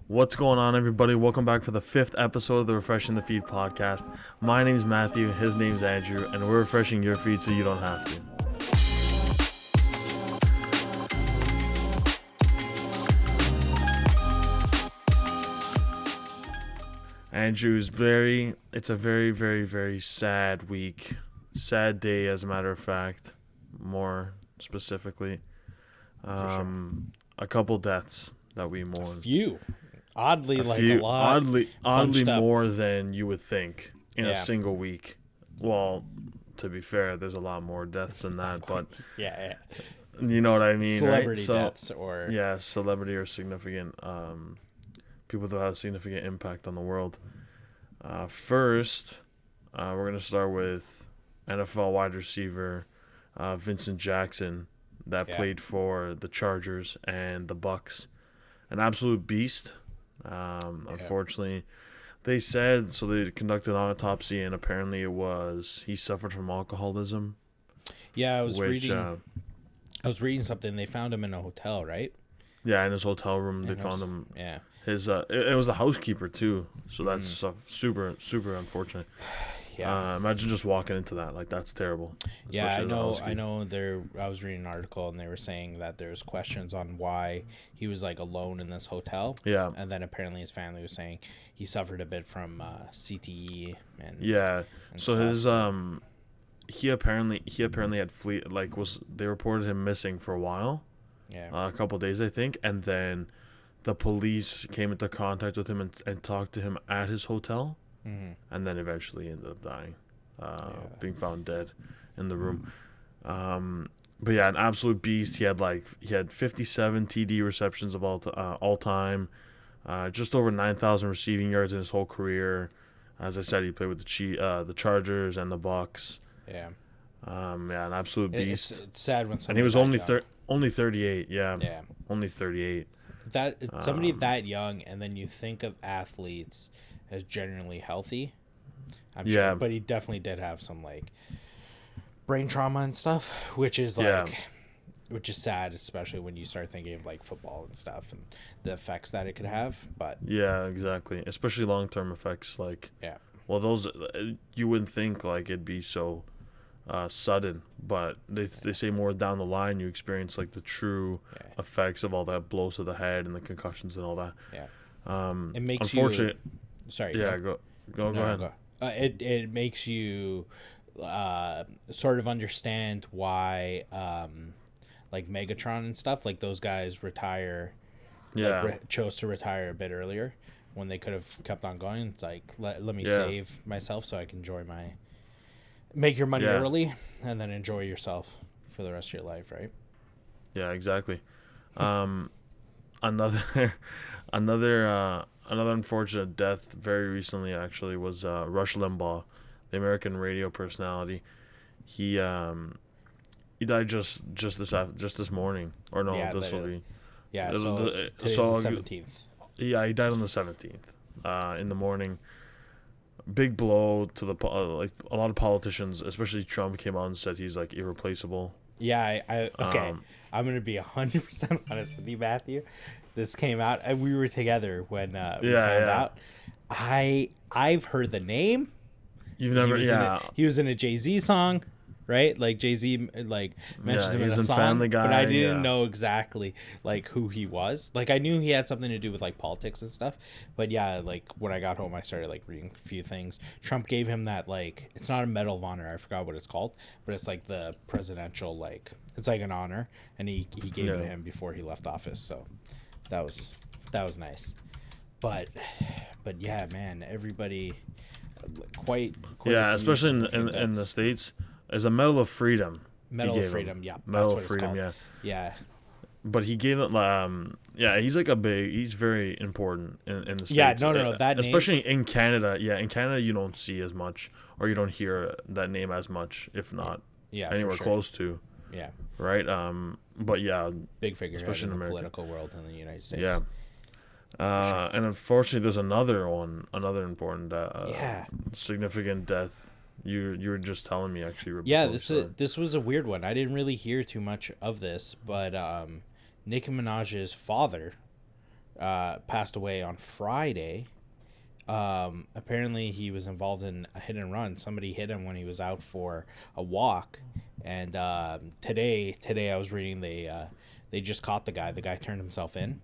What's going on, everybody? Welcome back for the 5th episode of the Refreshing the Feed podcast. My name's Matthew, his name's Andrew, and we're refreshing your feed so you don't have to. Andrew's it's a very sad week. Sad day, as a matter of fact, more specifically. A couple deaths that we mourn. A few. Oddly, a lot. Oddly more than you would think in a single week. Well, to be fair, there's a lot more deaths than that, but yeah. You know what I mean, celebrity right? deaths or celebrity or significant people that have a significant impact on the world. First, we're gonna start with NFL wide receiver Vincent Jackson that played for the Chargers and the Bucks. An absolute beast. Unfortunately, they said, so they conducted an autopsy, and apparently he suffered from alcoholism. Yeah, I was reading something. They found him in a hotel, right? Yeah, in his hotel room, they found him. Yeah. His it was a housekeeper too, so that's super unfortunate. Yeah. Imagine just walking into that, like, that's terrible. Yeah, I know. I was reading an article and they were saying that there's questions on why he was like alone in this hotel. Yeah. And then apparently his family was saying he suffered a bit from CTE and so stuff, his he apparently had they reported him missing for a while. Yeah. A couple of days, I think, and then the police came into contact with him and talked to him at his hotel. Mm-hmm. And then eventually ended up dying, being found dead in the room. But yeah, an absolute beast. He had 57 TD receptions of all time, just over 9,000 receiving yards in his whole career. As I said, he played with the Chargers and the Bucks. Yeah. An absolute beast. It's sad when somebody. And he was only 38. Yeah. Yeah. Only 38. That somebody that young, and then you think of athletes as generally healthy. I'm sure, but he definitely did have some like brain trauma and stuff, which is which is sad, especially when you start thinking of like football and stuff and the effects that it could have. But yeah, exactly, especially long-term effects. Like, well, those you wouldn't think like it'd be so sudden, but they say more down the line you experience like the true effects of all that blows to the head and the concussions and all that. It makes unfortunate. Sorry. Yeah, go ahead. It makes you sort of understand why like Megatron and stuff, like those guys retire. Chose to retire a bit earlier when they could have kept on going. It's like let me save myself so I can make your money early and then enjoy yourself for the rest of your life, right? Yeah, exactly. Another unfortunate death very recently actually was Rush Limbaugh, the American radio personality. He died just this morning, or no, this will be. Yeah, today's the 17th. Yeah, he died on the 17th, in the morning. Big blow to the like a lot of politicians, especially Trump, came out and said he's like irreplaceable. Yeah, okay. I'm gonna be 100% honest with you, Matthew. This came out, and we were together when we found out. I've heard the name. You've never, he was in a Jay-Z song, right? Like Jay-Z, like mentioned him in a song, Family Guy, but I didn't know exactly like who he was. Like I knew he had something to do with like politics and stuff, but like when I got home, I started like reading a few things. Trump gave him that like it's not a Medal of Honor, I forgot what it's called, but it's like the presidential like it's like an honor, and he gave it to him before he left office. So. That was nice, but yeah, man, everybody quite especially in the States, is a Medal of Freedom. Medal of Freedom, Medal of Freedom, yeah. But he gave it, he's like he's very important in the States. Yeah, no, that especially name, in Canada. Yeah, in Canada you don't see as much, or you don't hear that name as much, if not anywhere close to. Yeah. Right. But yeah. Big figure, especially in the political world in the United States. Yeah. And unfortunately, there's another important, significant death. You were just telling me actually. Yeah, this was a weird one. I didn't really hear too much of this, but Nicki Minaj's father passed away on Friday. Apparently he was involved in a hit and run. Somebody hit him when he was out for a walk, and today I was reading they just caught the guy. The guy turned himself in.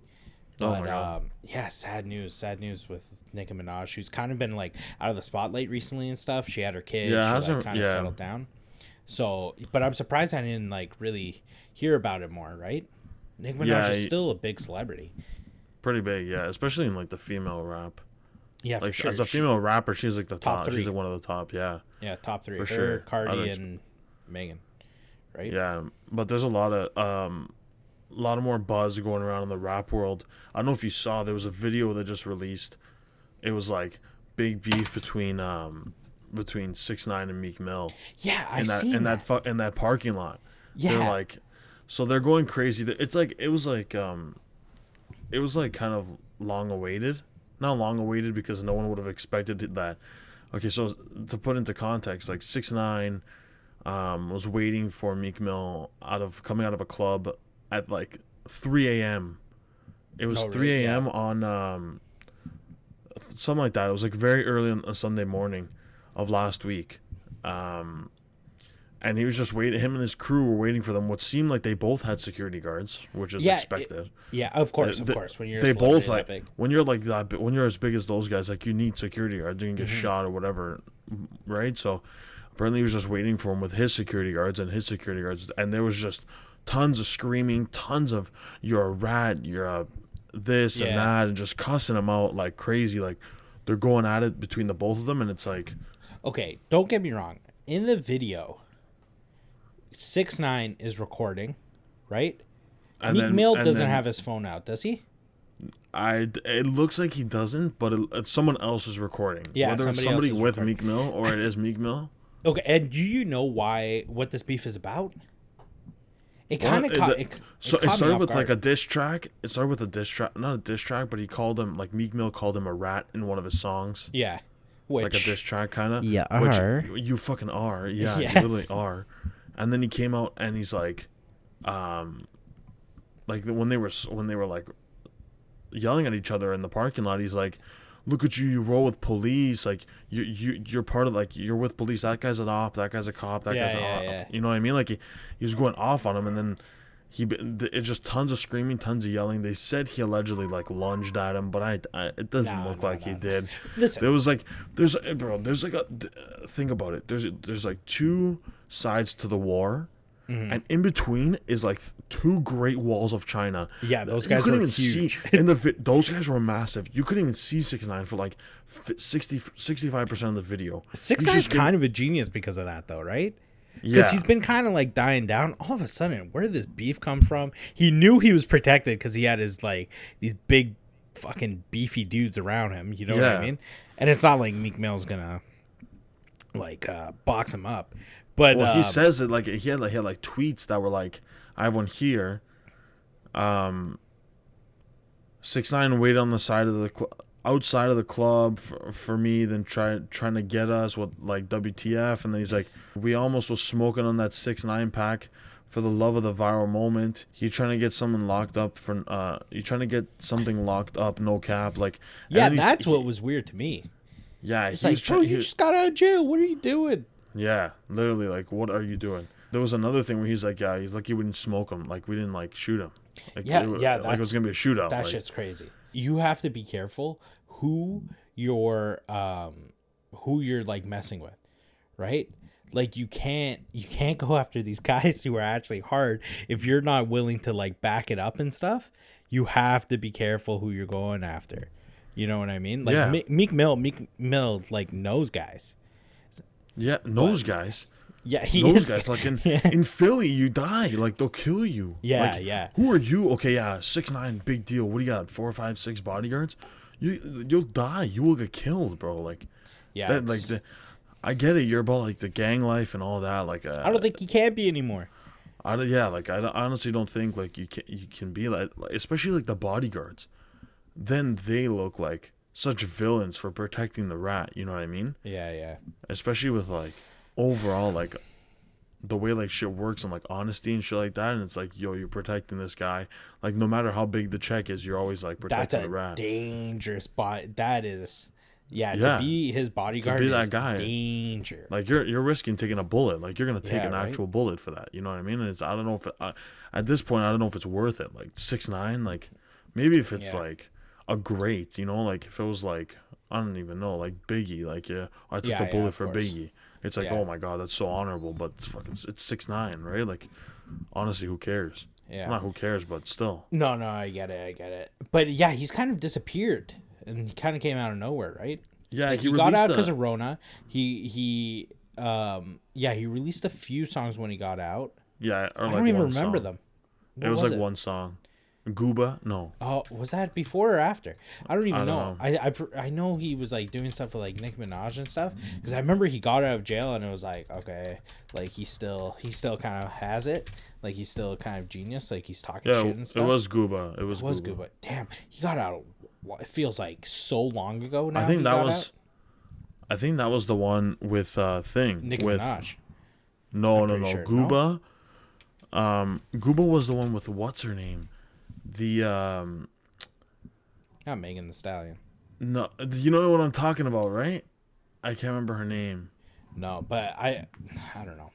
Oh But my God. yeah, sad news with Nicki Minaj, who's kind of been like out of the spotlight recently and stuff. She had her kid. Yeah, she hasn't- like, kind of yeah. settled down. So, but I'm surprised I didn't like really hear about it more. Right? Nicki Minaj Yeah, is still a big celebrity. Pretty big, yeah. Especially in like the female rap. Yeah, Like for sure. as a female rapper, she's like the Top top. She's three. like one of the top. Yeah. Yeah, top three. For Her, sure. Cardi, I'd and Megan. Right? Yeah, but there's a lot of more buzz going around in the rap world. I don't know if you saw, there was a video that just released. It was like big beef between 6ix9ine and Meek Mill Yeah, I in that seen in that. in that parking lot. Yeah. They're like, so they're going crazy. It's like it was like kind of long awaited. Not long awaited because no one would have expected that. Okay, so to put into context, like 6ix9ine was waiting for Meek Mill coming out of a club at like 3 a.m. It was Oh, really? 3 a.m. on something like that. It was like very early on a Sunday morning of last week. And he was just waiting. Him and his crew were waiting for them. What seemed like they both had security guards, which is expected. Yeah, of course. When you're a They both celebrity like that big. when you're like that. When you're as big as those guys, like you need security guards. You can Mm-hmm. get shot or whatever, right? So apparently he was just waiting for him with his security guards, and there was just tons of screaming, tons of "you're a rat," "you're a this and Yeah. that," and just cussing him out like crazy. Like they're going at it between the both of them, and it's like, Okay, don't get me wrong. In the video, 6ix9ine is recording, right? and Meek then Mill and doesn't then have his phone out, does he? It looks like he doesn't, but someone else is recording. Yeah, Whether it's somebody else somebody is with recording. Meek Mill or it is Meek Mill. Okay, and do you know what this beef is about? It kind of Well, caught. So it caught me started off with like guard. a diss track. It started with a diss track, not a diss track, but he called him like Meek Mill called him a rat in one of his songs, Yeah, which like a diss track kind of. Yeah, which are. you fucking are. Yeah, you Yeah. literally are. And then he came out and he's like when they were like yelling at each other in the parking lot, he's like, "Look at you! You roll with police. Like you're part of like you're with police. That guy's an op. That guy's a cop. That Yeah, guy's an yeah, op." yeah. You know what I mean? Like he was going off on him, and then it just tons of screaming, tons of yelling. They said he allegedly like lunged at him, but I it doesn't No, look no, like he no. did. Listen. There was like there's like a think about it. There's like two sides to the war. Mm-hmm. And in between is like two great walls of China. Yeah, those You guys couldn't were even huge. see in those guys were massive. You couldn't even see 6ix9ine for like 65% of the video. 6ix9ine's kind of a genius because of that, though, right? Because Yeah. he's been kind of like dying down. All of a sudden, where did this beef come from? He knew he was protected because he had his like these big, fucking beefy dudes around him. You know what I Yeah. mean? And it's not like Meek Mill's gonna like box him up. But Well, he says it like he had like tweets that were like, I have one here. 6ix9ine waited on the side of the outside of the club for me, then trying to get us with like WTF, and then he's like, we almost was smoking on that 6ix9ine pack for the love of the viral moment. He trying to get someone locked up for you trying to get something locked up, no cap, like and yeah, then that's what was weird to me. yeah It's he like, was bro, trying you just got out of jail. What are you doing? yeah, literally, like, what are you doing? There was another thing where he's like, yeah, he's lucky we didn't smoke him. Like, we didn't, like, shoot him. Like, Yeah, like it was going to be a shootout. That like, shit's crazy. You have to be careful who you're like messing with, right? Like you can't go after these guys who are actually hard if you're not willing to like back it up and stuff. You have to be careful who you're going after. You know what I mean? Like Yeah. Meek Mill like knows guys. Yeah, those guys. Yeah, he Those is. guys, like, in Philly, you die. Like, they'll kill you. Yeah, like, yeah. Who are you? Okay, yeah, 6ix9ine, big deal. What do you got, 4, 5, 6 bodyguards? You'll die. You will get killed, bro. Like, Yeah, that, like, I get it. You're about, like, the gang life and all that. Like, I don't think he can be anymore. I honestly don't think like you can be like especially like the bodyguards. Then they look like such villains for protecting the rat. You know what I mean? Yeah, yeah. Especially with like overall like the way like shit works and like honesty and shit like that, and it's like, yo, you're protecting this guy. Like no matter how big the check is, you're always like protecting the rat. Dangerous spot. That is, yeah. Yeah. To be his bodyguard, To be that is guy. danger. Like you're risking taking a bullet. Like you're gonna take Yeah, an right? actual bullet for that. You know what I mean? And it's I don't know if at this point I don't know if it's worth it. Like 6ix9ine, like maybe if it's Yeah. like a great, you know, like if it was like I don't even know, like Biggie, like yeah, I took the bullet of for course. Biggie. It's like, Yeah. oh my god, that's so honorable, but it's 6ix9ine, right? Like honestly, who cares? Yeah. Not who cares, but still. No, I get it. But yeah, he's kind of disappeared, and he kind of came out of nowhere, right? Yeah, Like, he got out because of Rona. He released a few songs when he got out. yeah, or I like don't even one remember song. them. It was like one song. Gooba? No. Oh, was that before or after? I don't even know. know. I know he was like doing stuff with like Nicki Minaj and stuff, because I remember he got out of jail and it was like, okay, like he still kind of has it, like he's still kind of genius, like he's talking Yeah, shit and stuff. it was Gooba. It was Gooba. Gooba. Damn, he got out. It feels like so long ago now. I think he that got was. out. I think that was the one with thing Nicki with Minaj. no pretty sure. Gooba. Gooba was the one with what's her name, the Not Megan Thee Stallion. no, you know what I'm talking about, right? I can't remember her name. No, but I don't know.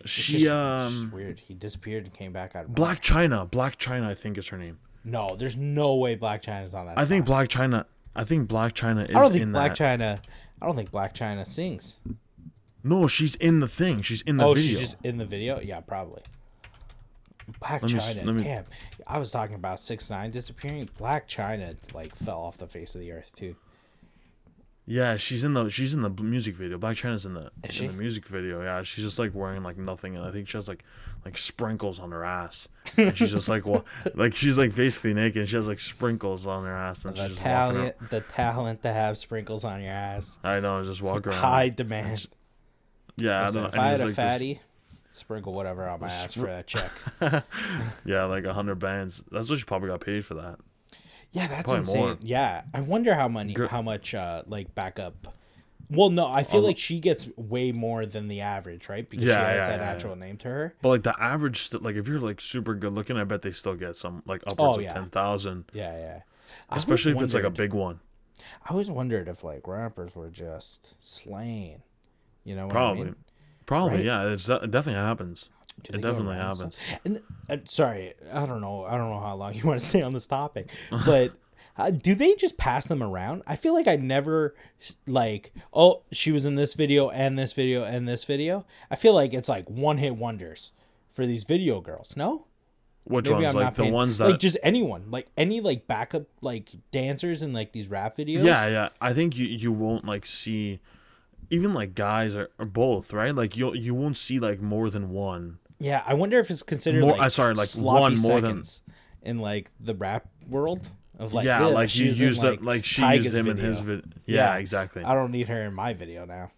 It's She just weird. He disappeared and came back out of Black Chyna, I think is her name. No, there's no way Black China's on that. I think song. Black Chyna is I don't think in Black that. China. I don't think Black China sings. No, she's in the thing. She's in the Oh, video. she's just in the video. Yeah, probably. Black Let me China. Damn, I was talking about 6ix9ine disappearing. Black China like fell off the face of the earth too. Yeah, she's in the music video. Black Chyna's in the Is she? music video. Yeah, she's just like wearing like nothing, and I think she has like sprinkles on her ass. And she's just like like she's like basically naked. And she has like sprinkles on her ass, and she's just walking around. The talent to have sprinkles on your ass. I know, just walk around. High demand. Yeah, Listen, I if don't. I And had he's a like fatty, sprinkle whatever on my ass for that check. yeah, like 100 bands. That's what she probably got paid for that. Yeah, that's Probably insane. more. Yeah, I wonder how much like backup. Well, no, I feel like she gets way more than the average, right? Because she has that actual name to her. But like the average, like if you're like super good looking, I bet they still get some like upwards of 10,000. Yeah. Especially if it's like a big one. I always wondered if like rappers were just slaying. You know what Probably. I mean? Probably, Right? yeah. It definitely happens. Do they It go definitely around happens. stuff? And sorry, I don't know how long you want to stay on this topic, but do they just pass them around? I feel like I never like, oh, she was in this video and this video and this video. I feel like it's like one hit wonders for these video girls. No, Which maybe ones? I'm Like not the paying- ones that like just anyone, like any like backup like dancers in like these rap videos. Yeah. I think you won't like see even like guys or both, right? Like you won't see like more than one. Yeah, I wonder if it's considered More- like sloppy one more than seconds in like the rap world of like yeah, like you she's in, used it like she Tyga's used him in his video. video. Yeah, exactly. I don't need her in my video now.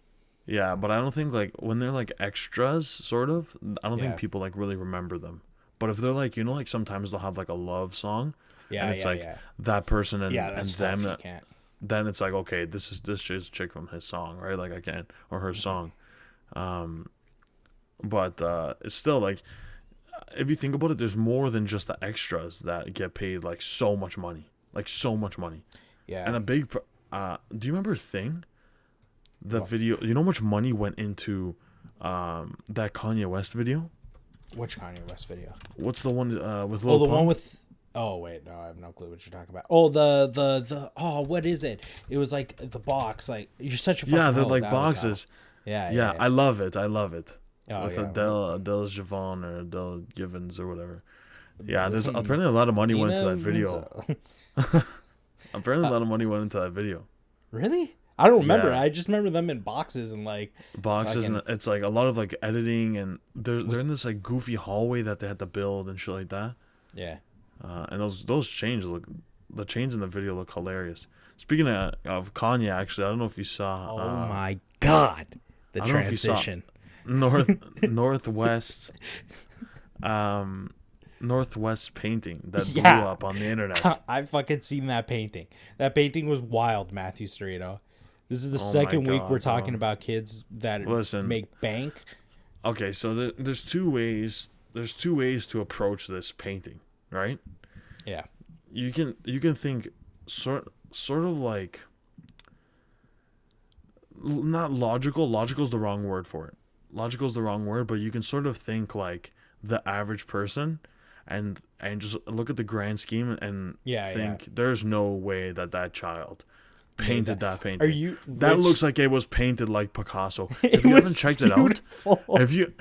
Yeah, but I don't think like when they're like extras, sort of. I don't Yeah. think people like really remember them. But if they're like, you know, like sometimes they'll have like a love song, Yeah, and it's yeah, like yeah. that person and That's them. tough. You can't. Then it's like, okay, this is chick from his song, right? Like I can or her song. But it's still like, if you think about it, there's more than just the extras that get paid like so much money, Yeah. And a big. Do you remember Thing? The video. You know how much money went into that Kanye West video? Which Kanye West video? What's the one with Lil Oh, the Pump? one with. Oh wait, no, I have no clue what you're talking about. Oh, the oh, what is it? It was like the box. Like you're such a fucking Yeah, the hoe. like That was boxes. how. Yeah, Yeah, I love it. Oh, With yeah. Adele Javon or Adele Givens or whatever. Yeah, there's apparently a lot of money went into that video. Apparently, a lot of money went into that video. Really? I don't remember. Yeah. I just remember them in boxes and like Boxes fucking- and it's like a lot of like editing and they're in this like goofy hallway that they had to build and shit like that. yeah. And those chains look, the chains in the video look hilarious. Speaking of Kanye, actually, I don't know if you saw. Oh my god, the I don't know if you saw- transition. Northwest painting that Yeah. blew up on the internet. I fucking seen that painting. That painting was wild, Matthew Storino. This is the Oh my second week God, we're talking bro. about kids that Listen. make bank Okay, so there's two ways. There's two ways to approach this painting, right? Yeah. You can think sort of like, not logical. Logical is the wrong word for it. Logical is the wrong word, but you can sort of think like the average person, and just look at the grand scheme and think there's no way that child painted that painting. That looks like it was painted like Picasso. If you haven't checked it out, if you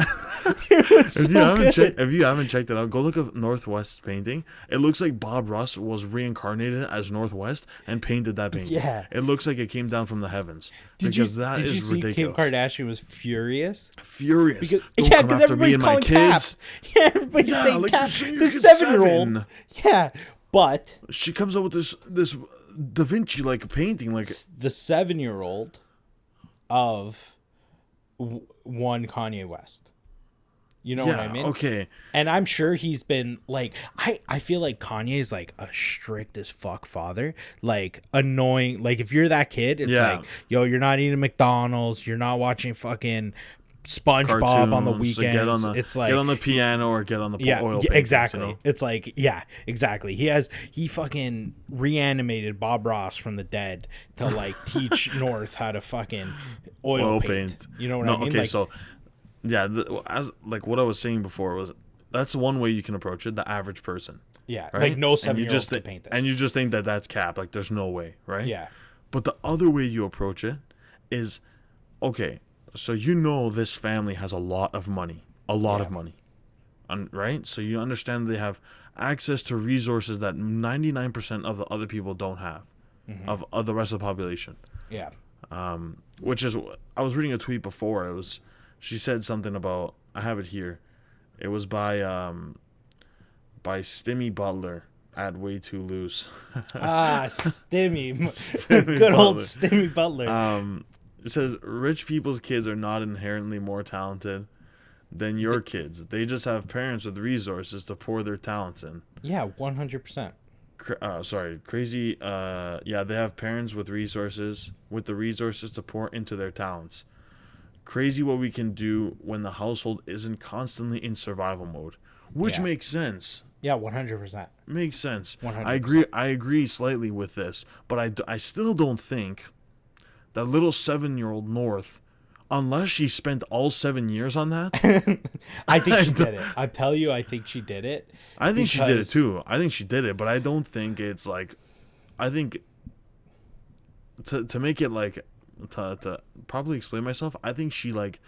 haven't checked it out, go look at Northwest's painting. It looks like Bob Ross was reincarnated as Northwest and painted that painting. Yeah, it looks like it came down from the heavens. Did you see ridiculous. Kim Kardashian was furious. Because, don't come after me and my kids. Cap. Yeah, everybody's saying Cap. The 7-year-old. Yeah, but she comes up with this Da Vinci like painting, like the 7-year-old of one Kanye West. You know what I mean? Okay. And I'm sure he's been like, I feel like Kanye's like a strict as fuck father, like annoying. Like if you're that kid, it's like, yo, you're not eating McDonald's, you're not watching fucking SpongeBob cartoons, on the weekends. It's like get on the piano or get on the oil paintings, exactly. You know? It's like exactly. He fucking reanimated Bob Ross from the dead to like teach North how to fucking oil paint. You know what I mean? Okay, like, so yeah, as like what I was saying before was that's one way you can approach it. The average person. Yeah, right? like no 7-year-old can paint this, and you just think that that's cap. Like there's no way, right? Yeah. But the other way you approach it is, okay, so you know this family has a lot of money, of money, right? So you understand they have access to resources that 99% of the other people don't have, of the rest of the population. Yeah. Which is, I was reading a tweet before. She said something about, I have it here. It was by Stimmy Butler at Way Too Loose. Stimmy. Good old Stimmy Butler. It says, rich people's kids are not inherently more talented than your kids. They just have parents with resources to pour their talents in. Yeah, 100%. Crazy. They have parents with the resources to pour into their talents. Crazy what we can do when the household isn't constantly in survival mode, which makes sense. Yeah, 100%. Makes sense. 100%. I agree slightly with this, but I still don't think that little 7-year-old North, unless she spent all 7 years on that. I think she did it. I tell you, I think she did it. I think she did it too. I think she did it, but I don't think it's like, I think to make it like, to properly explain myself, I think she like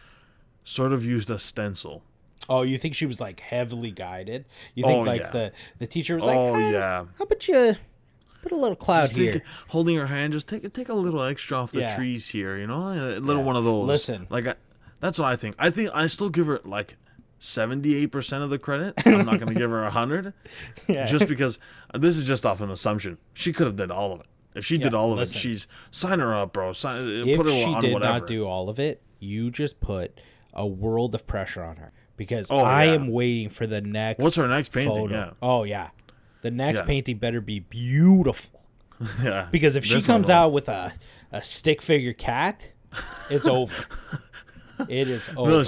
sort of used a stencil. Oh, you think she was like heavily guided? You think the teacher was like, yeah, how about you put a little cloud here? Holding her hand, just take a little extra off the trees here, you know, a little one of those. Listen, like that's what I think. I still give her like 78% of the credit. I'm not gonna give her 100, just because this is just off an assumption. She could have did all of it. If she did all of it, she's sign her up, bro. Put her on whatever. If she did not do all of it, you just put a world of pressure on her because I am waiting for the next. What's her next painting? Photo. Yeah. Oh yeah, the next painting better be beautiful. Yeah. Because if she comes out with a stick figure cat, it's over. It is over. No,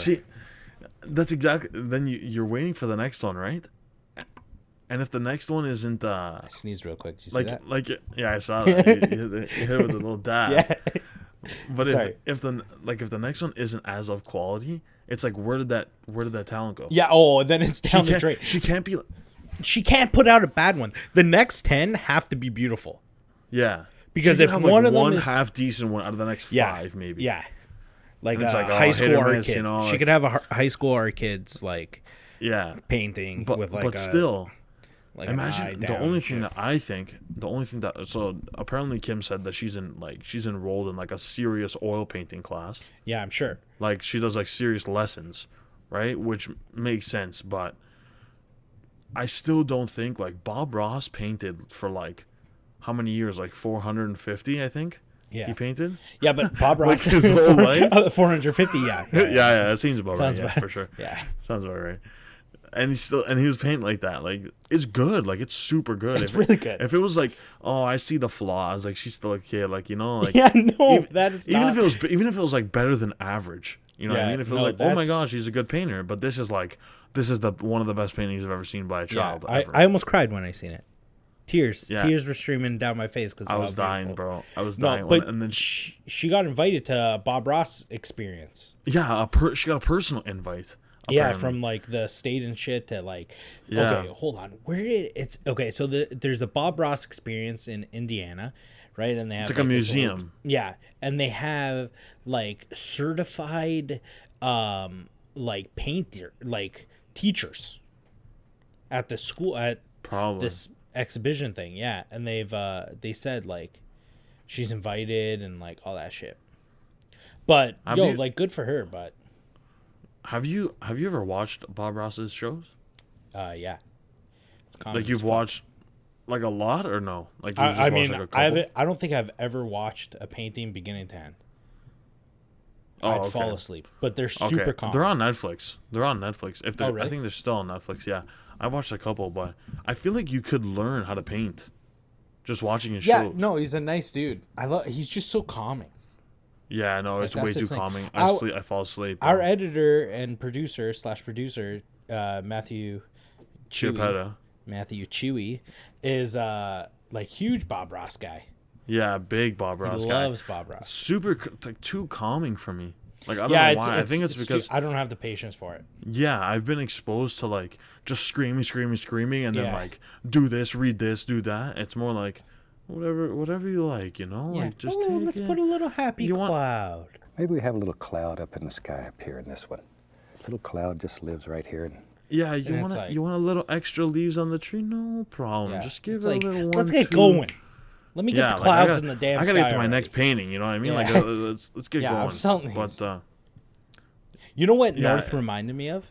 that's exactly. Then you're waiting for the next one, right? And if the next one isn't, I sneezed real quick. Did you see that? Yeah, I saw that. you hit it with a little dab. Yeah. But if the next one isn't as of quality, it's like where did that talent go? Yeah. Oh, then it's down the drain. She can't be. She can't put out a bad one. The next 10 have to be beautiful. Yeah. Because if one of them is half decent one out of the next 5, maybe. Yeah. Like a high school art kid. You know, she could have a high school art kid's like painting with like but still. Like imagine the only thing that so apparently Kim said that she's enrolled in like a serious oil painting class. Yeah, I'm sure. Like she does like serious lessons, right? Which makes sense, but I still don't think like Bob Ross painted for like how many years? Like 450, I think. Yeah. He painted? Yeah, but Bob Ross his whole life? 450, yeah. Yeah, it seems about right. Yeah, bad. for sure. Yeah. Sounds about right. and he was painting like that. Like, it's good. Like, it's super good. It's really good. If it was like, oh, I see the flaws. Like, she's still a kid. Like, you know, like Yeah, no, even, that is even not. if it was like better than average. You know what I mean? If it was like, oh my gosh, she's a good painter. But this is the one of the best paintings I've ever seen by a child. I almost cried when I seen it. Tears were streaming down my face because I was dying, bro. I was dying. And then she got invited to Bob Ross experience. Yeah, she got a personal invite. Apparently. Yeah, from like the state and shit to like. Yeah. Okay, hold on. Where did it's okay? So there's a Bob Ross experience in Indiana, right? And they have it's like a museum. And they have like certified, like painter, like teachers at the school at this exhibition thing. Yeah, and they said like she's invited and like all that shit. But like good for her. But have you ever watched Bob Ross's shows? Yeah. Like you've watched like a lot or no? Like you I mean, like a couple? I don't think I've ever watched a painting beginning to end. I'd fall asleep, but they're super common. They're on Netflix. If they're, really? I think they're still on Netflix. Yeah, I watched a couple, but I feel like you could learn how to paint just watching his shows. Yeah, no, he's a nice dude. He's just so calming. Yeah, no, it's way too calming. I fall asleep. Our editor and producer Matthew Chewy is like huge Bob Ross guy. Yeah, big Bob Ross guy. He loves Bob Ross. Super, like, too calming for me. Like, I don't know why. I think it's because I don't have the patience for it. Yeah, I've been exposed to like just screaming, and then like do this, read this, do that. It's more like whatever you like, you know. Yeah. Like just let's put a little happy cloud. Maybe we have a little cloud up in the sky up here in this one. Little cloud just lives right here. Yeah, you want a little extra leaves on the tree? No problem. Yeah. Just give it a little one. Let's get going. Let me get the clouds in the damn sky. I gotta get to my next painting. You know what I mean? Yeah. Like, let's get going. I'm selling these. But you know what North reminded me of?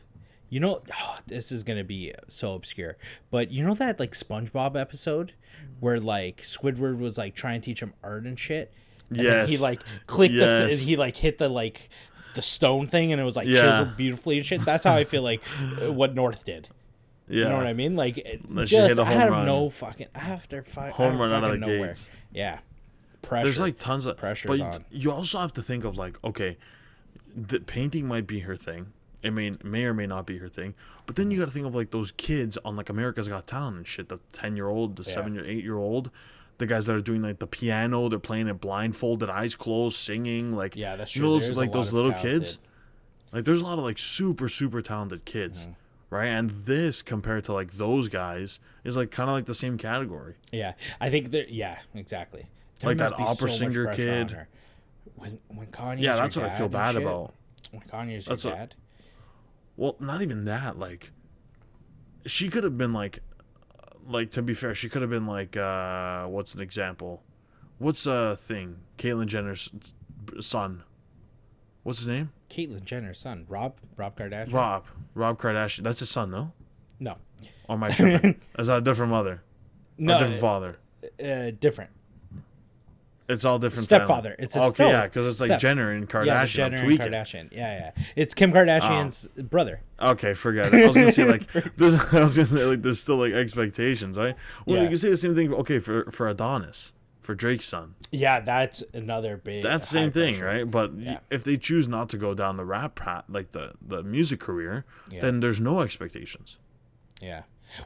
You know, this is gonna be so obscure, but you know that like SpongeBob episode where like Squidward was like trying to teach him art and shit. And then he like clicked he like hit the like the stone thing and it was like chiseled beautifully and shit. That's how I feel like what North did. Yeah. You know what I mean? Like, just out of no fucking home run out of the gates. Yeah. Pressure. There's like tons of pressure. But on. You also have to think of like, okay, the painting might be her thing. It may or may not be her thing. But then you got to think of like those kids on like America's Got Talent and shit. The 10-year-old, the 8-year-old, the guys that are doing like the piano. They're playing it blindfolded, eyes closed, singing. Like, yeah, that's true. You know those, like those little kids. Like, there's a lot of like super talented kids. Mm-hmm. Right, and this compared to like those guys is like kind of like the same category. Yeah, I think that. Yeah, exactly. There like that opera singer kid. When Kanye. Yeah, that's what I feel bad about. When Kanye's your dad. Well, not even that. Like, she could have been like to be fair, she could have been like what's an example? What's a thing? Caitlyn Jenner's son. What's his name? Caitlyn Jenner's son, Rob Kardashian. Rob Kardashian. That's his son, no? No. Or am I tripping? Is that a different mother? No, or a different father. Different. It's all different. Stepfather. Family. It's his okay, yeah, because it's like Jenner and Kardashian. Yeah, Jenner and Kardashian. Yeah. It's Kim Kardashian's brother. Okay, forget it. I was gonna say like there's still like expectations, right? Well, you can say the same thing. Okay, for Adonis. For Drake's son. Yeah, that's another big. That's the same thing, right? But if they choose not to go down the rap path, like the music career, then there's no expectations. Yeah.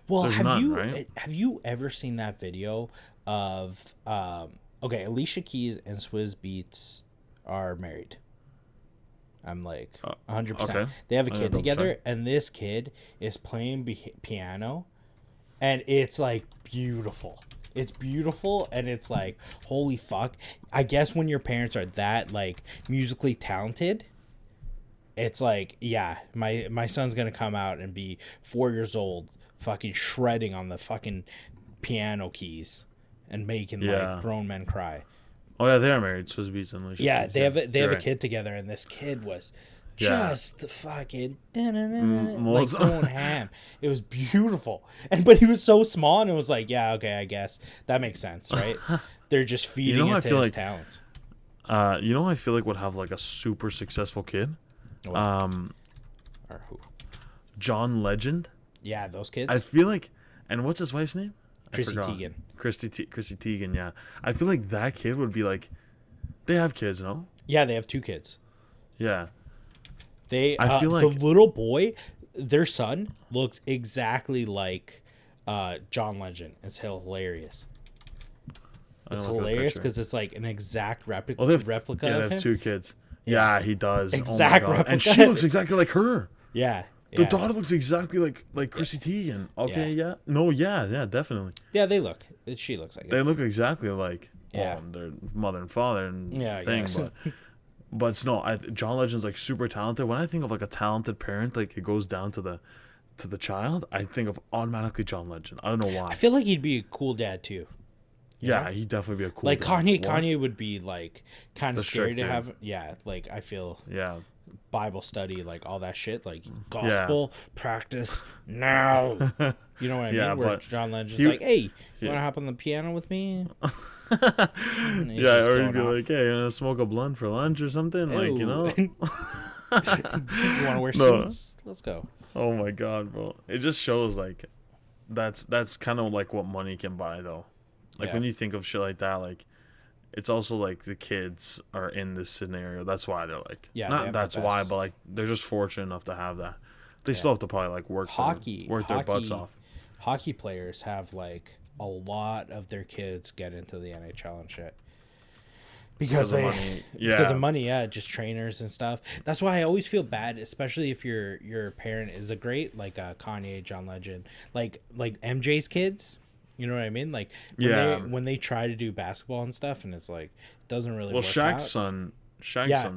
Well, there's none. Have you ever seen that video of Alicia Keys and Swizz Beatz are married? I'm like 100%. Okay. They have a kid together, and this kid is playing piano, and it's like beautiful. It's beautiful, and it's like, holy fuck. I guess when your parents are that, like, musically talented, it's like, yeah, my son's gonna come out and be 4 years old, fucking shredding on the fucking piano keys and making, like, grown men cry. Oh, yeah, they are married, Swizz Beatz and Alicia Keys. They have a kid together, and this kid was... just fucking like going ham. It was beautiful, but he was so small, and it was like, yeah, okay, I guess that makes sense, right? They're just feeding into his talents. You know, I feel like would have like a super successful kid. Or who? John Legend. Yeah, those kids. I feel like, and what's his wife's name? Chrissy Teigen. Chrissy Teigen, yeah. I feel like that kid would be like, they have kids, no? Yeah, they have 2 kids. Yeah. I feel like the little boy, their son, looks exactly like John Legend. It's hilarious. It's hilarious because it's like an exact replica. Yeah, of they have him. 2 kids. Yeah, he does. Exact replica. And she looks exactly like her. Yeah. The daughter looks exactly like Chrissy Teigen. Okay, yeah. No, yeah, definitely. Yeah, they look. She looks like it. They look exactly like Yeah. their mother and father and thing, yes. but it's no. John Legend's like super talented. When I think of like a talented parent, like it goes down to the child, I think of automatically John Legend. I don't know why. I feel like he'd be a cool dad too. Yeah, he'd definitely be a cool like dad. Kanye would be like kind of scary to stricter. have. Yeah, like I feel Bible study, like all that shit, like gospel practice now. You know what I mean? Where but John Legend's like, "Hey, you want to hop on the piano with me?" Yeah, or you'd be like, "Hey, you want to smoke a blunt for lunch or something?" Like, you know. You want to wear suits? Let's go. Oh my god, bro! It just shows like that's kind of like what money can buy, though. Like when you think of shit like that, like it's also like the kids are in this scenario. That's why they're like, not that's why, but like they're just fortunate enough to have that. They still have to probably like work their butts off. Hockey players have like a lot of their kids get into the NHL and shit. Because of money. Because of money, just trainers and stuff. That's why I always feel bad, especially if your parent is a great, like Kanye, John Legend, like MJ's kids. You know what I mean? Like when they try to do basketball and stuff, and it's like it doesn't really work out. Shaq's son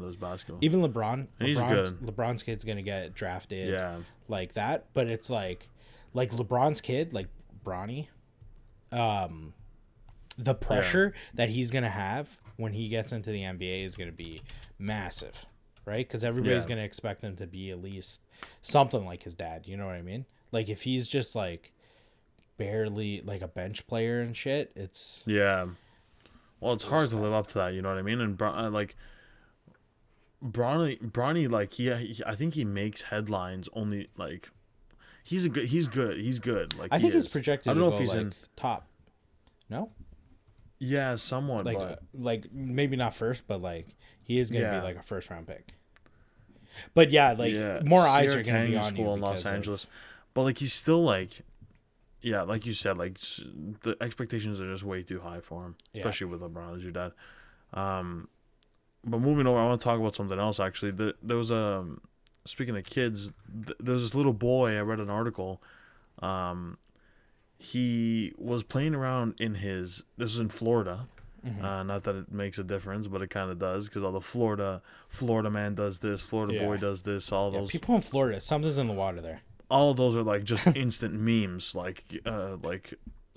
does basketball. Even LeBron, he's good. LeBron's kid's gonna get drafted. Yeah, like that. But it's like LeBron's kid, like Bronny. The pressure that he's gonna have when he gets into the NBA is gonna be massive, right? Because everybody's gonna expect him to be at least something like his dad. You know what I mean? Like if he's just like barely like a bench player and shit, it's well, it's hard to live up to that, you know what I mean? And like Bronny, like he I think he makes headlines only like he's good. Like I think he's projected. I don't know if he's like in top. No. Yeah, somewhat. Like but like maybe not first, but like he is gonna be like a first round pick. But more eyes are gonna be on you in Los Angeles. But like he's still like. Yeah, like you said, like the expectations are just way too high for him, especially with LeBron as your dad. But moving over, I want to talk about something else. Actually, there was speaking of kids, there was this little boy. I read an article. He was playing around this is in Florida. Mm-hmm. Not that it makes a difference, but it kind of does because all the Florida man does this, Florida boy does this, all those people in Florida. Something's in the water there. All of those are like just instant memes. Like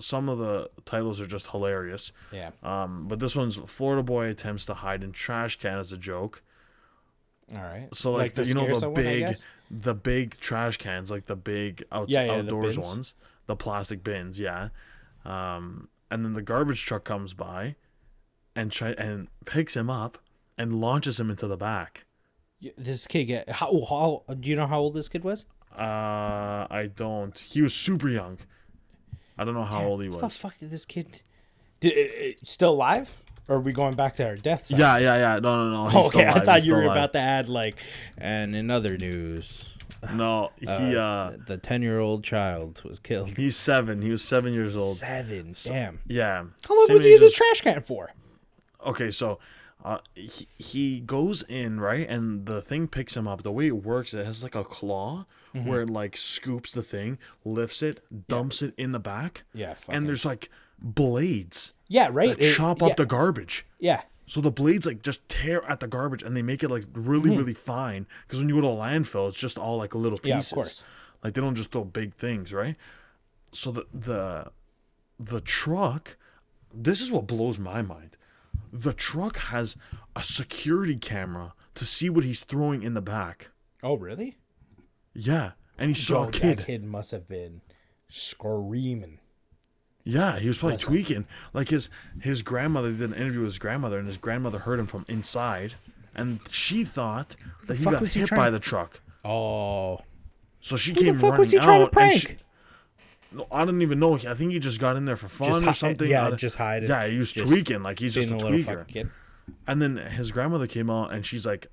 some of the titles are just hilarious. Yeah. But this one's Florida boy attempts to hide in trash can as a joke. All right. So like the big trash cans, like the big outdoors ones, the plastic bins. Yeah. And then the garbage truck comes by, and picks him up and launches him into the back. This kid how do you know how old this kid was? I don't. He was super young. I don't know how old he was. How the fuck did this kid... still alive? Or are we going back to our death side? Yeah. No. He's still alive. I thought you were about to add like... And in other news... No, the 10-year-old child was killed. He's 7. He was 7 years old. 7? Damn. Yeah. How long was he in this trash can for? Okay, so... he goes in, right, and the thing picks him up. The way it works, it has like a claw where it like scoops the thing, lifts it, dumps it in the back. Yeah, and there's like blades. Yeah, right. That chop up the garbage. Yeah. So the blades like just tear at the garbage, and they make it like really, really fine. Because when you go to a landfill, it's just all like little pieces. Yeah, of course. Like they don't just throw big things, right? So the truck. This is what blows my mind. The truck has a security camera to see what he's throwing in the back. Oh, really? Yeah. And he saw a kid. That kid must have been screaming. Yeah, he was probably tweaking. Like his grandmother did an interview with his grandmother, and his grandmother heard him from inside, and she thought that he got hit by the truck. Oh. So she Who the came fuck running was he trying to out, and prank? no, I don't even know. I think he just got in there for fun or something. Yeah, just hide it. Yeah, he was Just tweaking. Like he's just a being little tweaker. fucking kid. And then his grandmother came out, and she's like,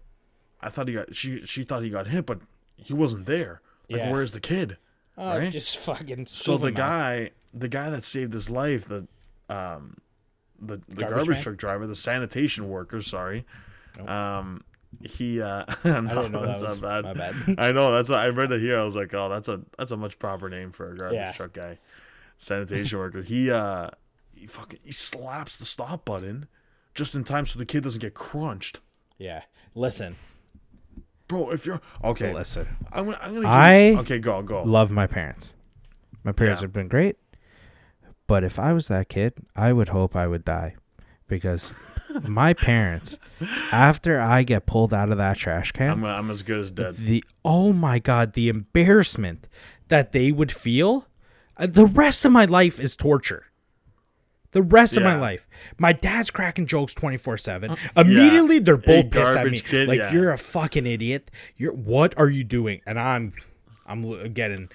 "I thought he got." She thought he got hit, but he wasn't there. Like, Yeah. where's the kid? Right? Just fucking. So scoop him out. the guy that saved his life, the Garbage garbage man? truck driver, the sanitation worker. Sorry, Nope. he. I didn't know that's that was not bad. my bad. I know that's what I read it here. I was like, oh, that's a much proper name for a garbage Yeah. truck guy, sanitation worker. He slaps the stop button just in time so the kid doesn't get crunched. Yeah. Listen. Bro, if you're okay, Listen. I'm gonna. Okay, go. Love my parents. My parents Yeah. have been great. But if I was that kid, I would hope I would die. Because my parents, after I get pulled out of that trash can, I'm as good as dead. oh my God, the embarrassment that they would feel, the rest of my life is torture. The rest of my Yeah. life. My dad's cracking jokes 24/7. Immediately, they're both pissed at me. garbage kid, Like, yeah. you're a fucking idiot. What are you doing? And I'm getting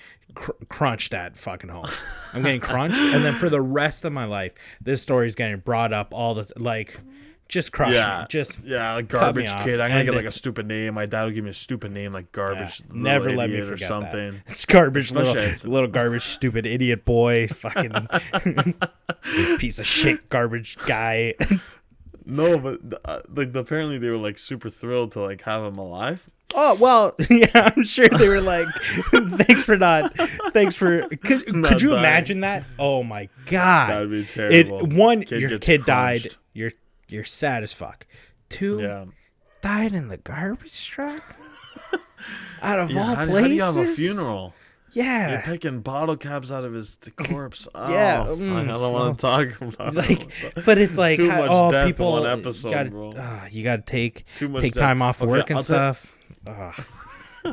crunched at fucking home. I'm getting crunched. And then for the rest of my life, this story's getting brought up all the, like, just crush me. Just like cut me garbage off. kid. I'm gonna And get then- like a stupid name. My dad will give me a stupid name like garbage. Little never let me idiot forget or something. that. It's garbage, Especially it's- little garbage, stupid idiot boy, fucking piece of shit, garbage guy. No, but apparently they were like super thrilled to like have him alive. Oh well, yeah, I'm sure they were like, thanks for. Could Not you dying. imagine that? Oh my God, That'd be terrible. Your gets kid died. crunched. You're sad as fuck. 2, Yeah. died in the garbage truck. Out of all How places, do you have a funeral? You're Yeah, picking bottle caps out of his corpse. Oh, Yeah, I don't want to talk about like, it. but it's like, Too much oh, death in people, one episode, bro. You gotta take Too much death. time off Okay, work and I'll tell- stuff.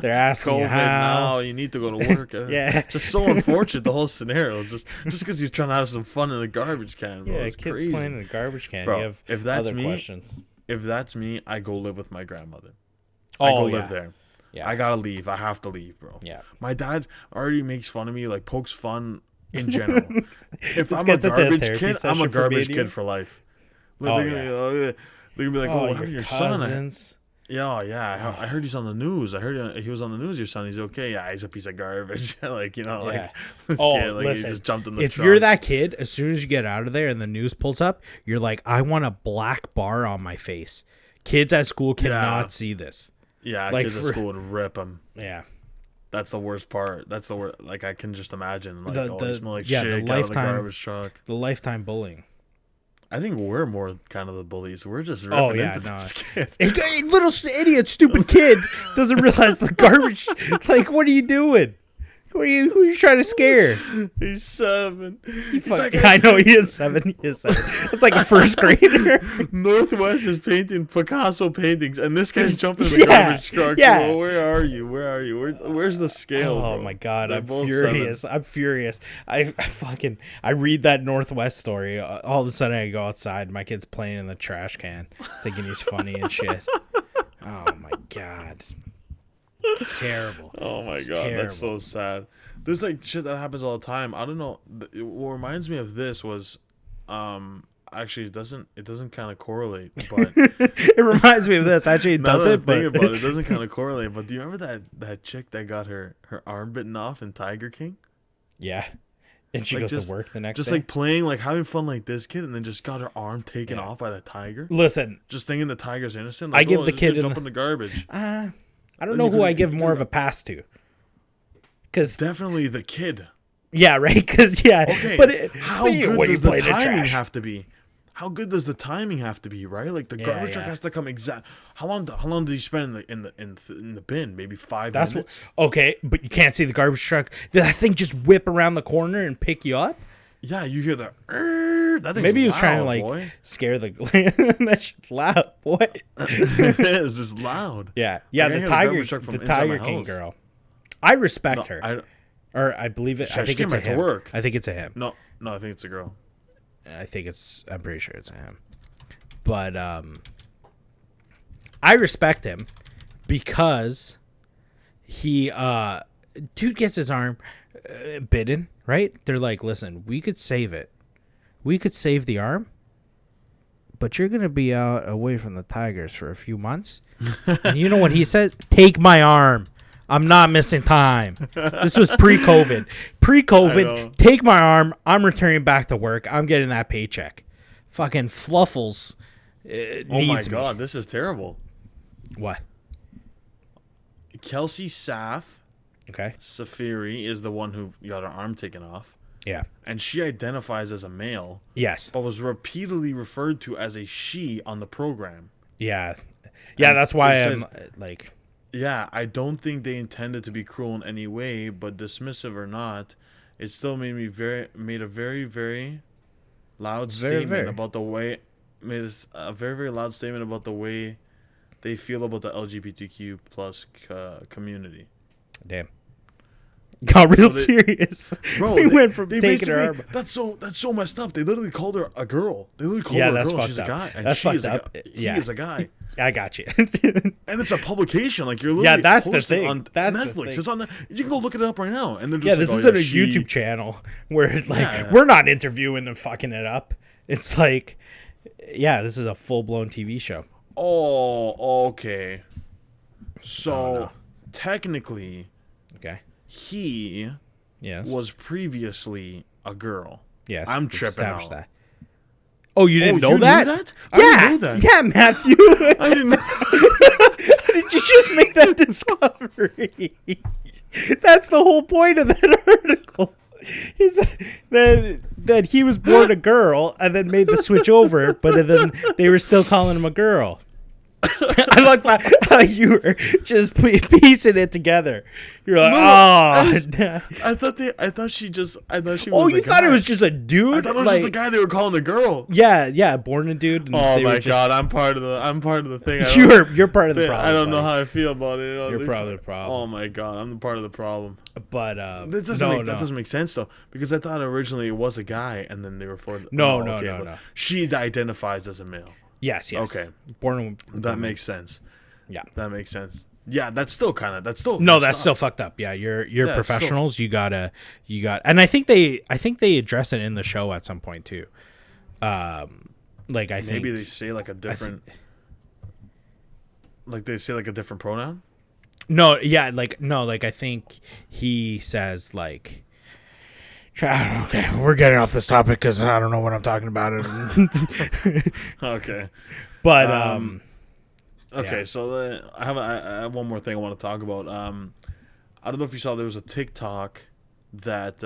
They're asking COVID you how. now, you need to go to work. Yeah. Just so unfortunate, the whole scenario. Just because he's trying to have some fun in a garbage can, bro. Yeah, It's kids crazy. playing in a garbage can. Bro, You have if that's other me- questions. If that's me, I go live with my grandmother. I go Oh, live yeah. there. Yeah. I gotta leave. I have to leave, bro. Yeah. My dad already makes fun of me, like pokes fun in general. If This I'm a gets into garbage therapy kid, I'm a session for garbage me and you. kid for life. Oh, They're gonna be like, "Oh, what happened to your son?" cousins. Yeah. I heard he's on the news. I heard he was on the news. Your son, he's okay. Yeah, he's a piece of garbage. Like, Yeah. like this Oh, kid, like listen, he just jumped in the if truck. you're that kid, as soon as you get out of there and the news pulls up, you're like, I want a black bar on my face. Kids at school cannot see this. Yeah, like, kids at school would rip him. Yeah. That's the worst part. That's the worst. Like, I can just imagine. Like, The- you smell like yeah, shit. the Get out of the lifetime- garbage truck. The lifetime bullying. I think we're more kind of the bullies. We're just ripping Oh, yeah, into no. this kid. A little idiot, stupid kid doesn't realize the garbage. Like, what are you doing? Who are you trying to scare? He's 7. I know he is 7. He is 7. It's like a first grader. Northwest is painting Picasso paintings, and this guy's jumping in the Yeah, garbage truck. yeah. Bro, where are you? Where's the scale? Oh bro? my God, They're I'm both furious. 7. I'm furious. I read that Northwest story. All of a sudden, I go outside. My kid's playing in the trash can, thinking he's funny and shit. Oh my God. Terrible. Oh my It's god, terrible. that's so sad. There's like shit that happens all the time. I don't know. What reminds me of this was, actually it doesn't kind of correlate, but It reminds me of this. Actually, it now that doesn't. I'm thinking But about it, it doesn't kind of correlate. But do you remember that chick that got her arm bitten off in Tiger King? yeah. And she Like, goes just- to work the next Just day. like playing, like having fun like this kid, and then just got her arm taken Yeah. off by the tiger. Listen, Just thinking the tiger's innocent. I Like, give oh, the just kid gonna in jump the- in the garbage. I don't Then know you who could- I give you more could- of a pass to. Because Definitely the kid. yeah, right. Because yeah, Okay, but how but good when does you the play timing trash. have to be? How good does the timing have to be? Right, like the Yeah, garbage truck yeah. has to come exact. How long did you spend in the bin? Maybe 5 That's minutes. what. Okay, but you can't see the garbage truck. Did that thing just whip around the corner and pick you up? Yeah, you hear the. That thing's Maybe he was loud, trying to like boy. scare the. That shit's loud, boy. It is. It's loud. Yeah, Like, I the hear the tiger, garbage truck from the inside Tiger my King house. girl. I respect No, her, or I believe it. She I think came it's a back to him. work. I think it's a him. no, I think it's a girl. I'm pretty sure it's a him. But I respect him because he dude gets his arm bitten, right? They're like, listen, we could save it. We could save the arm, but you're going to be out away from the Tigers for a few months. And you know what he said? Take my arm. I'm not missing time. This was pre-COVID. Pre-COVID, take my arm. I'm returning back to work. I'm getting that paycheck. Fucking Fluffles Oh my needs god, me. this is terrible. What? Kelsey Okay. Safiri is the one who got her arm taken off. Yeah. And she identifies as a male, Yes. but was repeatedly referred to as a she on the program. Yeah. Yeah, that's why it I'm says- like... Yeah, I don't think they intended to be cruel in any way, but dismissive or not, it still made a very, very loud statement about the way they feel about the LGBTQ plus community. Damn. Got real So serious. Bro, we they, went from they taking her basically arm. that's so messed up. They literally called her a girl. They literally called Yeah, her a that's girl. fucked She's up. a guy, and That's she is fucked a up. guy. Yeah. He is a guy. I got you. And it's a publication. Like, you're literally that's the posting thing. on That's the Netflix. thing. It's on. You can go look it up right now. And they're just Yeah, like, this oh, isn't yeah, a she- YouTube channel where it's like Yeah. we're not interviewing and fucking it up. It's like, yeah, this is a full blown TV show. Oh, okay. So no. technically, Okay. he Yes. was previously a girl. Yes. I'm we've tripping established out. that. Oh, you didn't Oh, know you knew that? that? Yeah. I didn't know that. Yeah, Matthew. I didn't know. How did you just make that discovery? That's the whole point of that article. Is that he was born a girl and then made the switch over, but then they were still calling him a girl. I like how you were just piecing it together. You're like, I thought she was. oh, you a thought guy. it was just a dude? I thought it was just the guy they were calling a girl. Yeah, born a dude. And Oh they were my just- god, I'm part of the thing. You're part of the problem. I don't know buddy. how I feel about it. You're part of the problem. Oh my god, I'm the part of the problem. But That doesn't make sense though, because I thought originally it was a guy, and then they referred. No. She identifies as a male. Yes. Okay. Born. That makes sense. Yeah. That makes sense. Yeah, that's still No, messed that's up. still fucked up. Yeah, you're it's still- professionals. You got, and I think they address it in the show at some point too. Like I think Maybe they say like a different. Like they say like a different pronoun. no, yeah, like no, like I think he says like. Okay, we're getting off this topic because I don't know what I'm talking about. Okay. But Okay, Yeah. so I have one more thing I want to talk about. I don't know if you saw there was a TikTok that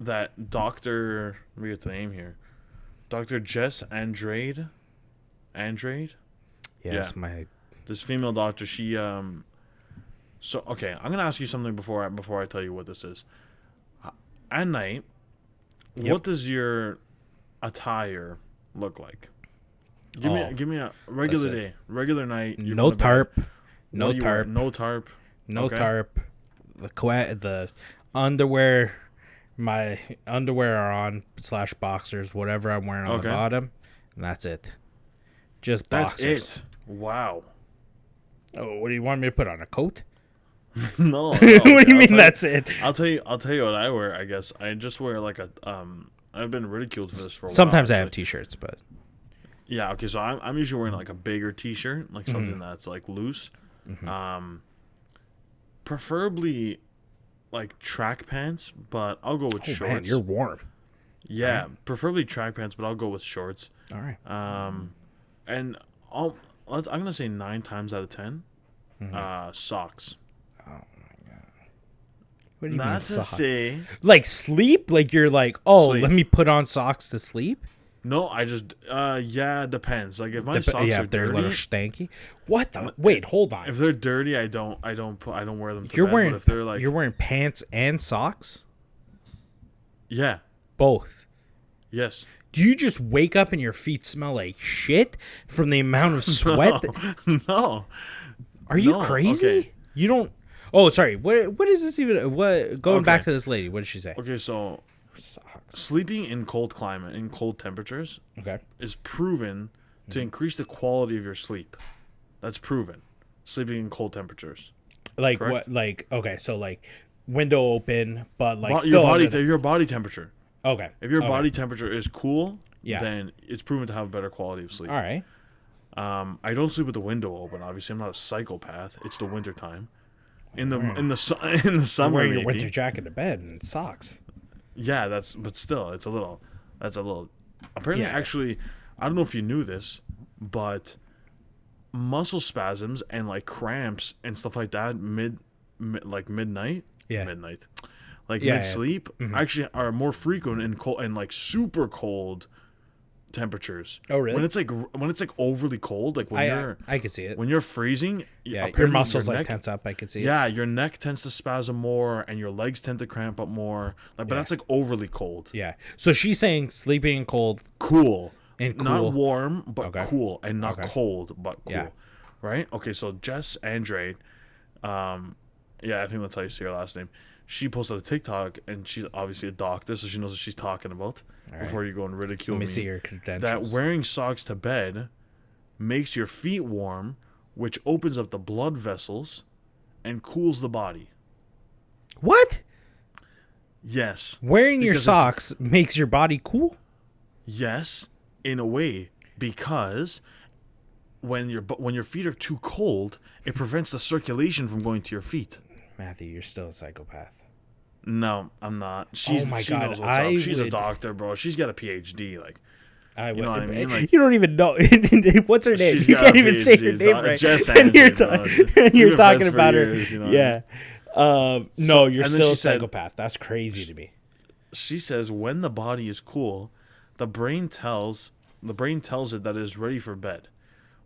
that Doctor, let me get the name here, Dr. Jess Andrade. yes, Yeah. This female doctor. She So okay, I'm gonna ask you something before I tell you what this is. At night, what does your attire look like? Give me a regular day, regular night. You're no going to bed. tarp, What no do you wear? tarp, No tarp. no Okay. tarp. The underwear, my underwear are on / boxers, whatever I'm wearing on the Okay. bottom, and that's it. Just That's boxers. it. Wow. Oh, what do you want me to put on, a coat? No. What do you mean that's it? I'll tell you what I wear. I guess I just wear like a I've been ridiculed for this for a while. Sometimes I have actually. t-shirts, but Yeah. Okay. So I'm usually wearing like a bigger T-shirt, like something that's like loose. Preferably like track pants, but I'll go with shorts. man, you're warm. Yeah, preferably track pants, but I'll go with shorts. All right. And I'm gonna say 9 times out of 10, socks. What do you Not mean to socks? say Like sleep? Like you're like, oh, Sleep. let me put on socks to sleep? no. I just yeah, it depends. Like if my socks yeah, are if they're a little dirty, stanky. What the? Wait, hold on. if they're dirty, I don't wear them. To You're bed, wearing but if they're like you're wearing pants and socks? yeah, Both. yes. Do you just wake up and your feet smell like shit from the amount of sweat? No. Are you No, crazy? okay. You don't. Oh, sorry. What is this even? What going back Okay. to this lady? What did she say? Okay, so Socks. sleeping in cold climate, in cold temperatures, Okay. is proven to increase the quality of your sleep. That's proven. Sleeping in cold temperatures. Like correct? what? Like okay, so like window open, but like Your still body, under the- your body temperature. okay. If your okay. body temperature is cool, Yeah. then it's proven to have better quality of sleep. All right. I don't sleep with the window open. Obviously, I'm not a psychopath. It's the winter time. In the in the summer, Wearing your maybe. winter jacket to bed and socks. Yeah, but still, it's a little. That's a little. Apparently, Yeah. actually, I don't know if you knew this, but muscle spasms and like cramps and stuff like that like midnight. Yeah. Midnight. Like Yeah, yeah. mid sleep actually are more frequent in cold and like super cold temperatures. Oh, really? When it's like overly cold, like when I can see it. when you're freezing, Yeah, your apparently muscles like neck- tense up. I can see it. Yeah, your neck tends to spasm more, and your legs tend to cramp up more. Like, but that's like overly cold. Yeah. So she's saying sleeping in cold. Cool, And not cool. warm, but Okay. cool, and not Okay. cold, but cool. Yeah. Right? Okay, so Jess and Drrade, yeah, I think that's how you say her last name. She posted a TikTok, and she's obviously a doctor, so she knows what she's talking about. Before you go and ridicule Let me me, see your that credentials. wearing socks to bed makes your feet warm, which opens up the blood vessels and cools the body. What? Yes. Wearing your Because if- socks makes your body cool? Yes, in a way, because when your feet are too cold, it prevents the circulation from going to your feet. Matthew, you're still a psychopath. No, I'm not. She knows what's up. She's a doctor, bro. She's got a PhD. Like, I you know what I mean? Like, you don't even know. What's her name? she's You got can't a even say her PhD, name right. Jess and you're, Andrews, bro. and you're We've been talking friends for about years, her. you know? Yeah. No, So- you're and then still she a said- psychopath. That's crazy to me. she says when the body is cool, the brain tells it that it is ready for bed,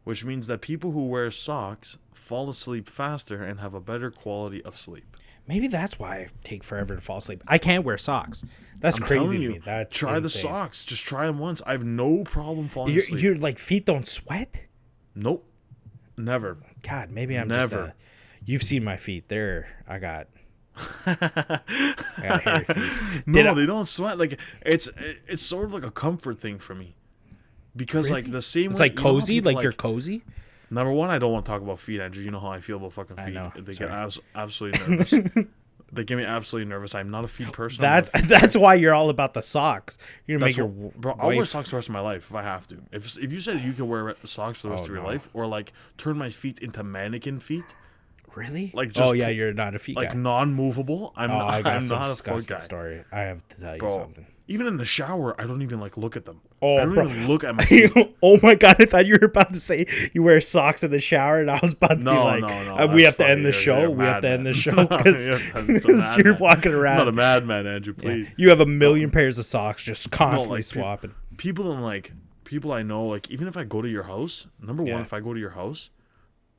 which means that people who wear socks fall asleep faster and have a better quality of sleep. Maybe that's why I take forever to fall asleep. I can't wear socks. That's I'm crazy telling to you, me. That's try the insane. socks. Just try them once. I have no problem falling asleep. Your like feet don't sweat? Nope, never. God, maybe I'm Never. just you've seen my feet. I got hairy feet. No, they don't sweat. Like it's sort of like a comfort thing for me, because like the same It's way like you know how cozy, people, like you're cozy. Number one, I don't want to talk about feet, Andrew. You know how I feel about fucking feet. I know. They Sorry. get absolutely nervous. They get me absolutely nervous. I'm not a feet person. I'm not a feet- That's why you're all about the socks. You're gonna that's make what- your bro. I'll wear wife- socks the rest of my life if I have to. If you said you could wear socks for the rest of your no. life, or like turn my feet into mannequin feet, Really? like oh just yeah, you're not a feet like guy. non-movable, Oh, I got I'm some not a foot disgusting guy. story. I have to tell you Bro, something. even in the shower, I don't even like look at them. Oh, I don't bro. even look at my feet. Oh my god! I thought you were about to say you wear socks in the shower, and I was about to be No, like, no. "We have that's to end funny. the You're show. a We have to end the madman. show because you're walking I'm not a around. madman, Andrew. Please. You have a million pairs of socks just constantly like, swapping. People I know, like even if I go to your house, number one, Yeah. if I go to your house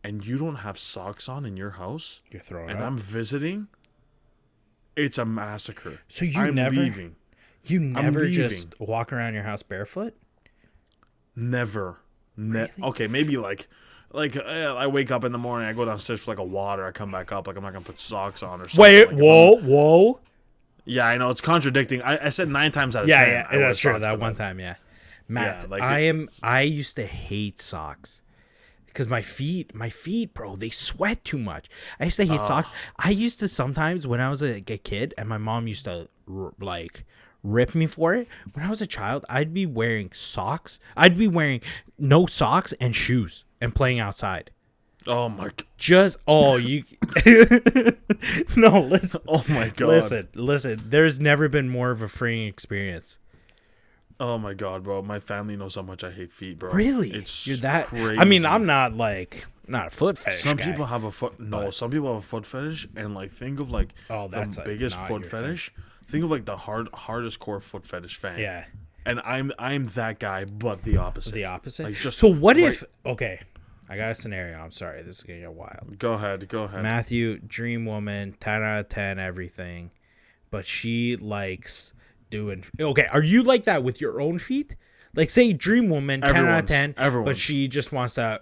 and you don't have socks on in your house You're throwing and up. I'm visiting, it's a massacre. So you I'm never- leaving. You never leaving. just walk around your house barefoot? Never. Okay, maybe like I wake up in the morning, I go downstairs for like a water, I come back up, like I'm not gonna put socks on or something. Wait, like, if whoa. yeah, I know it's contradicting. I said 9 times out of Yeah, 10. yeah, I wear that's true. socks That to one bed. time, yeah. Matt, Yeah, like I used to hate socks because my feet, bro, they sweat too much. I used to hate socks. I used to sometimes when I was a kid, and my mom used to like rip me for it. When I was a child, I'd be wearing socks. I'd be wearing no socks and shoes and playing outside. Oh my god. Just you. No, listen. Oh my god. Listen. There's never been more of a freeing experience. Oh my god, bro. My family knows how much I hate feet, bro. Really? It's You're that crazy. I mean, I'm not a foot fetish Some guy. people have a foot some people have a foot fetish, and like think of like Oh, that's the like biggest not foot your thing. fetish. Think of like the hardest core foot fetish fan. Yeah. And I'm that guy, but the opposite. The opposite. Like just so what right- if okay, I got a scenario. I'm sorry, this is gonna get wild. Go ahead. Matthew, dream woman, 10 out of 10 everything. But she likes doing okay, are you like that with your own feet? Like say dream woman, 10 out of 10, but everyone's. she just wants to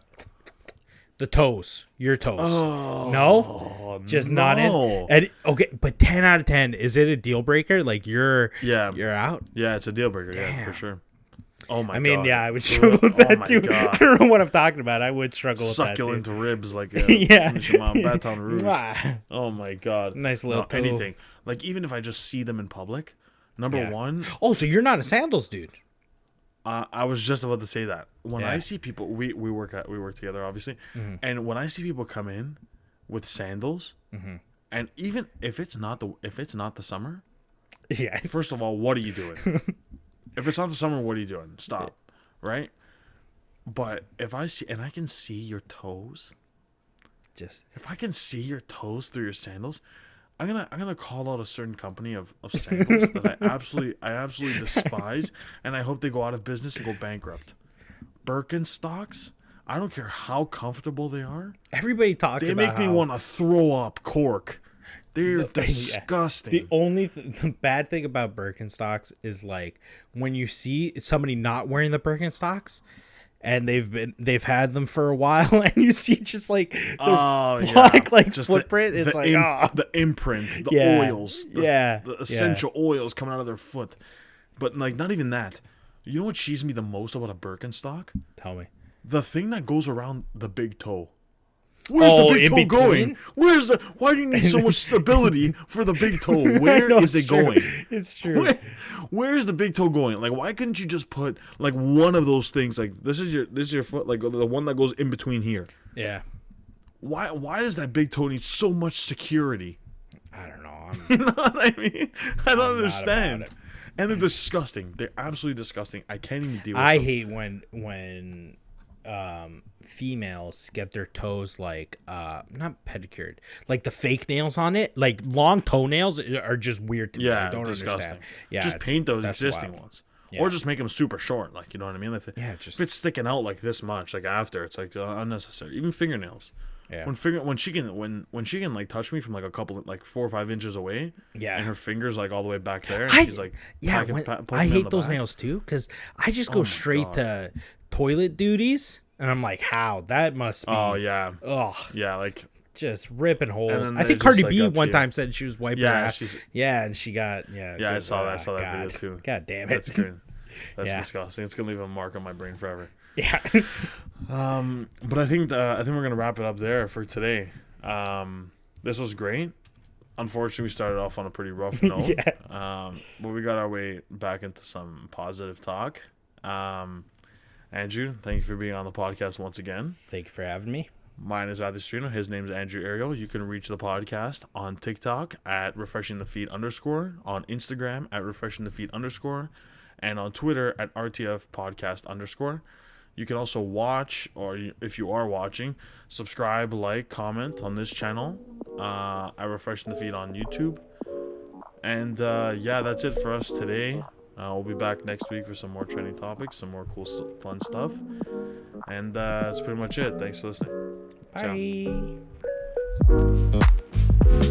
the toes, your toes. Oh No? Just not in. And okay, but 10 out of 10, is it a deal breaker? Like you're Yeah. out? Yeah, it's a deal breaker. Yeah, Damn. for sure. Oh my I mean, God. yeah, I would struggle with that my too. God. I don't know what I'm talking about. I would struggle with that Succulent too. ribs like Yeah. Baton Rouge. Mwah. Oh my God. Nice little toe. anything. Like even if I just see them in public, number Yeah. one, Oh, so you're not a sandals dude? I was just about to say that. When Yeah. I see people, we work together, obviously, and when I see people come in with sandals, and even if it's not the summer, Yeah. first of all, what are you doing? If it's not the summer, what are you doing? Stop, right? But if I see and I can see your toes, Just if I can see your toes through your sandals, I'm gonna call out a certain company of sandals that I absolutely despise, and I hope they go out of business and go bankrupt. Birkenstocks. I don't care how comfortable they are. everybody talks They about make me how want to throw up cork. They're disgusting. the only the bad thing about Birkenstocks is like when you see somebody not wearing the Birkenstocks and they've had them for a while and you see just like the black like Just footprint, it's like the imprint, the Yeah. oils, Yeah. the essential oils coming out of their foot. But like not even that. You know what cheeses me the most about a Birkenstock? Tell me. The thing that goes around the big toe. Where's Oh, the big in toe between? going? Why do you need so much stability for the big toe? Where know, is it it's true. going? It's true. Where's the big toe going? Like, why couldn't you just put like one of those things? Like, this is your foot, like the one that goes in between here. Yeah. Why does that big toe need so much security? I don't know. You know what I mean? I don't I'm not understand. about it. And they're disgusting. They're absolutely disgusting. I can't even deal with I them. hate when females get their toes like not pedicured, like the fake nails on it, like long toenails are just weird to me. I don't disgusting. understand. Yeah, just paint those that's existing wild. ones, Yeah. or just make them super short. Like, you know what I mean? If just if it's sticking out like this much, like after, it's like unnecessary. Even fingernails. yeah. When she can like touch me from like a couple like 4 or 5 inches away. Yeah. And her fingers like all the way back there, and I- she's like yeah, poking I me on hate the those back. nails too because I just go Oh my straight God. to toilet duties, and I'm like, how that must be. Oh yeah, Ugh, yeah. Like just ripping holes. then I they're think Cardi just, like, B up one here. time said she was wiping her yeah, ass. she's Yeah, and she got yeah. I just, saw that. I saw that God. video too. God damn it. That's good. That's Yeah. disgusting. It's gonna leave a mark on my brain forever. Yeah. But I think we're gonna wrap it up there for today. This was great. Unfortunately, we started off on a pretty rough note. Yeah. But we got our way back into some positive talk. Andrew, thank you for being on the podcast once again. Thank you for having me. Mine is Adriano. His name is Andrew Ariel. You can reach the podcast on TikTok at refreshingthefeed_, on Instagram at refreshingthefeed_, and on Twitter at RTF podcast_. You can also watch, or if you are watching, subscribe, like, comment on this channel at Refreshing the Feed on YouTube. And yeah, that's it for us today. We'll be back next week for some more trending topics, some more cool, fun stuff. And that's pretty much it. Thanks for listening. Bye. Ciao.